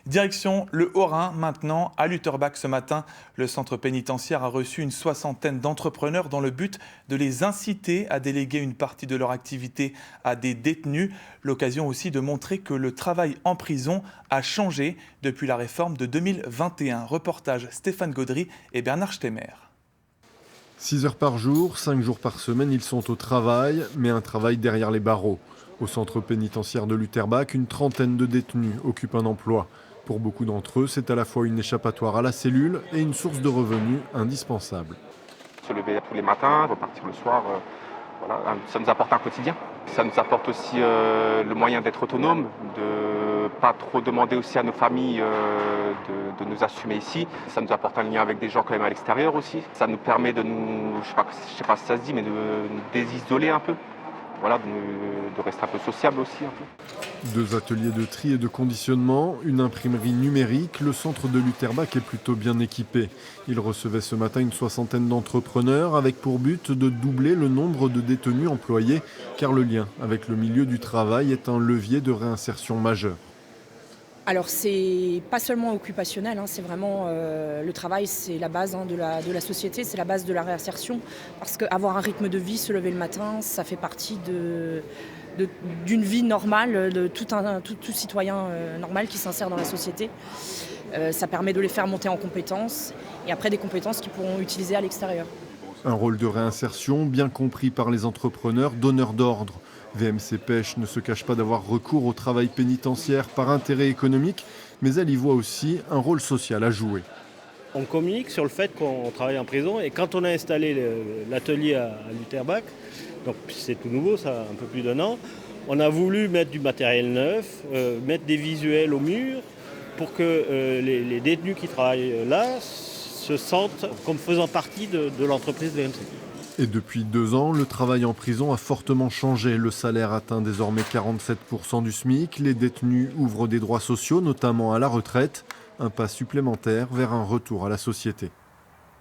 Direction le Haut-Rhin maintenant, à Lutterbach ce matin. Le centre pénitentiaire a reçu une soixantaine d'entrepreneurs dans le but de les inciter à déléguer une partie de leur activité à des détenus. L'occasion aussi de montrer que le travail en prison a changé depuis la réforme de 2021. Reportage Stéphane Gaudry et Bernard Stemmer. 6 heures par jour, 5 jours par semaine, ils sont au travail, mais un travail derrière les barreaux. Au centre pénitentiaire de Lutterbach, une trentaine de détenus occupent un emploi. Pour beaucoup d'entre eux, c'est à la fois une échappatoire à la cellule et une source de revenus indispensable. Se lever tous les matins, repartir le soir, voilà, ça nous apporte un quotidien. Ça nous apporte aussi le moyen d'être autonome, de pas trop demander aussi à nos familles de nous assumer ici. Ça nous apporte un lien avec des gens quand même à l'extérieur aussi. Ça nous permet de nous, je sais pas si ça se dit, mais de nous désisoler un peu. Voilà, de rester un peu sociable aussi. Un peu. 2 ateliers de tri et de conditionnement, une imprimerie numérique, le centre de Lutterbach est plutôt bien équipé. Il recevait ce matin une soixantaine d'entrepreneurs avec pour but de doubler le nombre de détenus employés, car le lien avec le milieu du travail est un levier de réinsertion majeur. Alors c'est pas seulement occupationnel, c'est vraiment le travail, c'est la base de la société, c'est la base de la réinsertion. Parce qu'avoir un rythme de vie, se lever le matin, ça fait partie d'une vie normale, de tout citoyen normal qui s'insère dans la société. Ça permet de les faire monter en compétences et après des compétences qu'ils pourront utiliser à l'extérieur. Un rôle de réinsertion bien compris par les entrepreneurs donneurs d'ordre. VMC Pêche ne se cache pas d'avoir recours au travail pénitentiaire par intérêt économique, mais elle y voit aussi un rôle social à jouer. On communique sur le fait qu'on travaille en prison et quand on a installé l'atelier à Lutterbach, donc c'est tout nouveau, ça a un peu plus d'1 an, on a voulu mettre du matériel neuf, mettre des visuels au mur pour que les détenus qui travaillent là se sentent comme faisant partie de l'entreprise VMC. Et depuis 2 ans, le travail en prison a fortement changé. Le salaire atteint désormais 47% du SMIC. Les détenus ouvrent des droits sociaux, notamment à la retraite. Un pas supplémentaire vers un retour à la société.